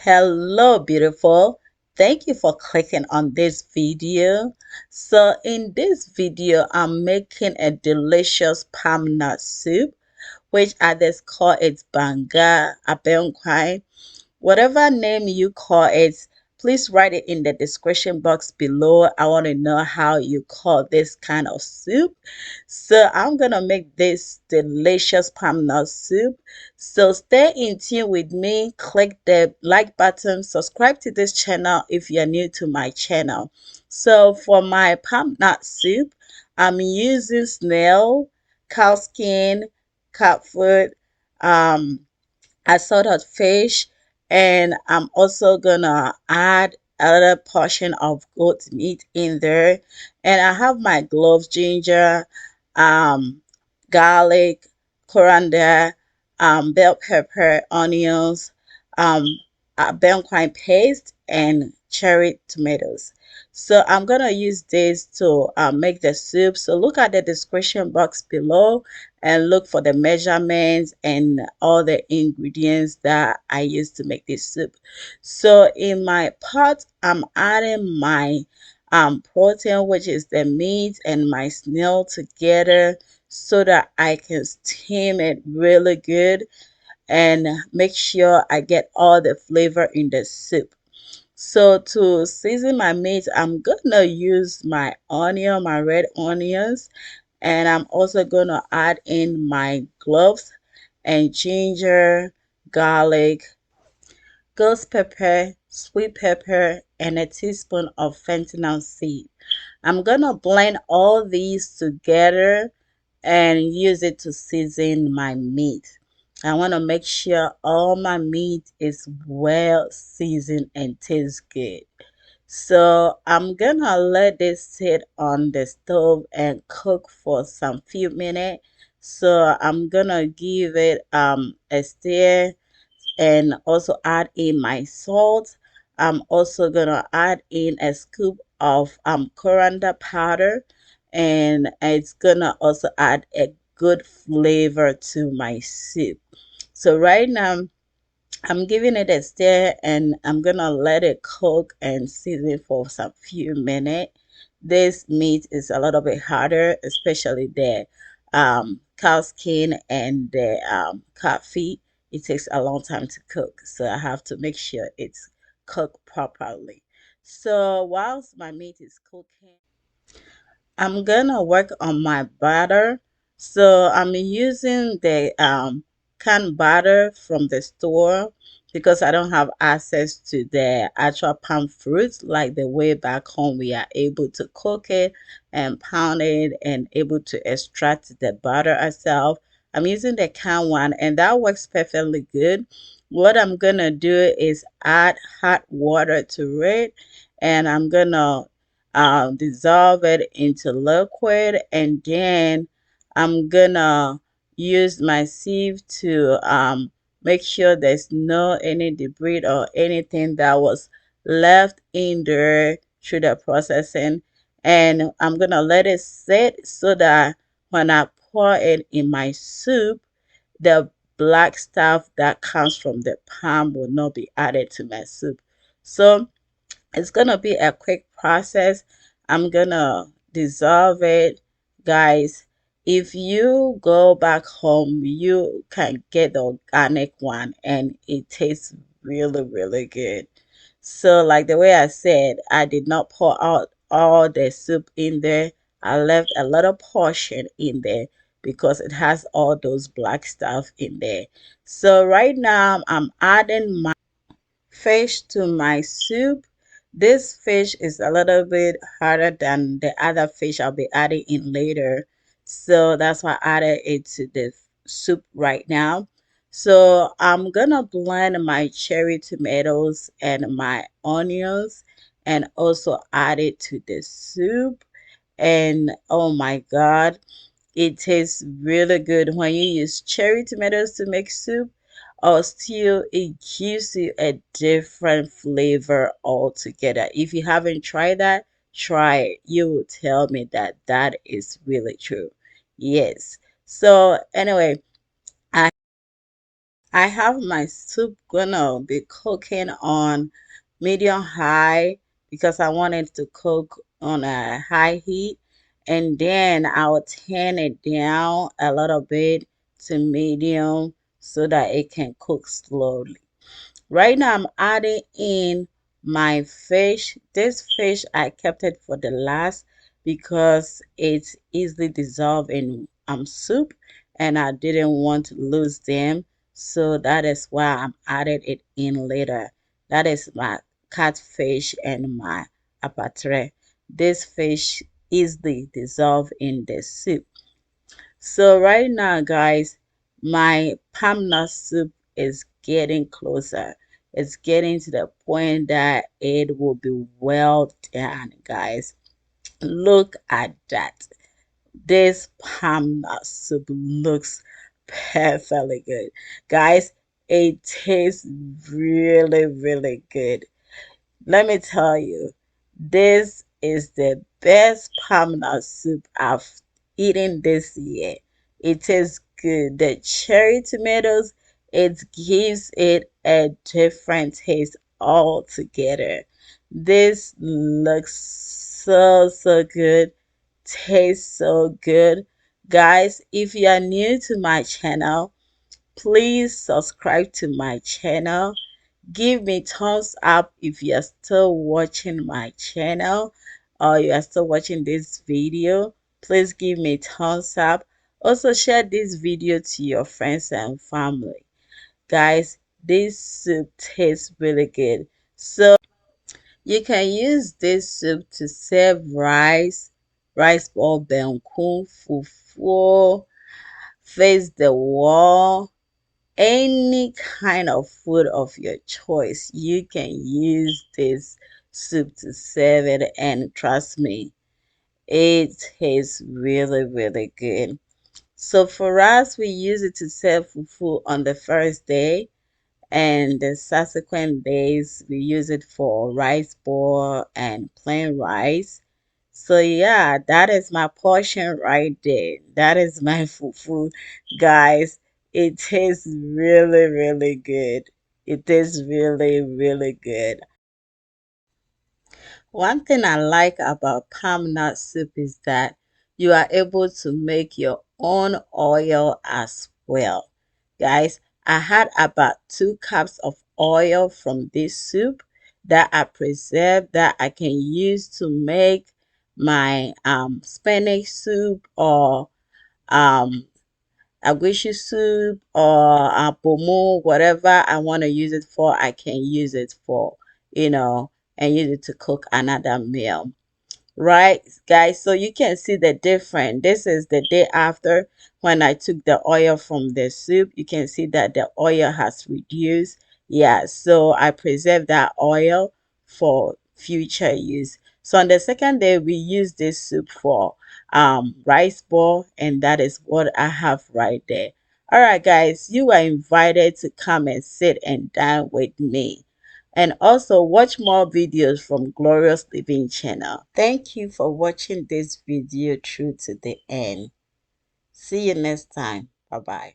Hello, beautiful. Thank you for clicking on this video. So in this video, I'm making a delicious palm nut soup, which others call it Banga, Nkwan. Whatever name you call it, please write it in the description box below. I want to know how you call this kind of soup. So I'm gonna make this delicious palm nut soup. So stay in tune with me. Click the like button. Subscribe to this channel if you're new to my channel. So for my palm nut soup, I'm using snail, cow skin, cat foot, assorted fish, and I'm also gonna add another portion of goat meat in there. And I have my cloves, ginger, um garlic, coriander, bell pepper, onions, um bell pine paste, and cherry tomatoes. So I'm gonna use this to make the soup. So look at the description box below and look for the measurements and all the ingredients that I use to make this soup. So in my pot, I'm adding my protein, which is the meat and my snail together so that I can steam it really good and make sure I get all the flavor in the soup. So to season my meat, I'm gonna use my onion, my red onions, and I'm also gonna add in my cloves and ginger, garlic, ghost pepper, sweet pepper, and a teaspoon of fennel seed. I'm gonna blend all these together and use it to season my meat. I want to make sure all my meat is well seasoned and tastes good. So I'm gonna let this sit on the stove and cook for some few minutes. So I'm gonna give it a stir and also add in my salt. I'm also gonna add in a scoop of coriander powder, and it's gonna also add a good flavor to my soup. So right now I'm giving it a stir and I'm gonna let it cook and season for some few minutes. This meat is a little bit harder, especially the cow skin and the cat feet. It takes a long time to cook, so I have to make sure it's cooked properly. So whilst my meat is cooking, I'm gonna work on my batter. So I'm using the canned butter from the store because I don't have access to the actual palm fruit like the way back home we are able to cook it and pound it and able to extract the butter ourselves. I'm using the canned one and that works perfectly good. What I'm gonna do is add hot water to it, and I'm gonna dissolve it into liquid, and then I'm gonna use my sieve to make sure there's no any debris or anything that was left in there through the processing, and I'm gonna let it sit so that when I pour it in my soup, the black stuff that comes from the palm will not be added to my soup. So it's gonna be a quick process. I'm gonna dissolve it, guys. If you go back home, you can get the organic one and it tastes really good. So like the way I said, I did not pour out all the soup in there. I left a little portion in there because it has all those black stuff in there. So right now I'm adding my fish to my soup. This fish is a little bit harder than the other fish I'll be adding in later. So that's why I added it to the soup right now. So I'm gonna blend my cherry tomatoes and my onions and also add it to the soup. And oh my God, it tastes really good when you use cherry tomatoes to make soup or stew. It gives you a different flavor altogether. If you haven't tried that, try it. You will tell me that that is really true. Yes. So anyway, I I have my soup gonna be cooking on medium high because I want it to cook on a high heat, and then I'll turn it down a little bit to medium so that it can cook slowly. Right now I'm adding in my fish. This fish I kept it for the last because it's easily dissolved in soup, and I didn't want to lose them. So that is why I'm added it in later. That is my catfish and my apatre. This fish easily dissolved in the soup. So right now, guys, my palmnut soup is getting closer. It's getting to the point that it will be well done, guys. Look at that. This palmnut soup looks perfectly good. Guys, it tastes really, really good. Let me tell you, this is the best palm soup I've eaten this year. It is good. The cherry tomatoes, it gives it a different taste altogether. This looks so, so good. Tastes so good. Guys, if you are new to my channel, please subscribe to my channel. Give me thumbs up if you are still watching my channel or you are still watching this video. Please give me thumbs up. Also share this video to your friends and family. Guys, this soup tastes really good. So you can use this soup to serve rice ball, benkun, fufu, face the wall, any kind of food of your choice. You can use this soup to serve it, and trust me, it tastes really, really good. So for us, we use it to serve fufu on the first day, and the subsequent days we use it for rice ball and plain rice. So yeah, that is my portion right there. That is my fufu, guys. It tastes really, really good. It is really, really good. One thing I like about palm nut soup is that you are able to make your own oil as well. Guys, I had about 2 cups of oil from this soup that I preserved that I can use to make my spinach soup or um agushi soup or pomo, whatever I want to use it for, I can use it for, you know, and use it to cook another meal. Right, guys, so you can see the difference. This is the day after when I took the oil from the soup. You can see that the oil has reduced. Yeah, so I preserved that oil for future use. So on the second day, we use this soup for rice ball, and that is what I have right there. All right, guys, you are invited to come and sit and dine with me, and also watch more videos from Glorious Living channel. Thank you for watching this video through to the end. See you next time. Bye bye.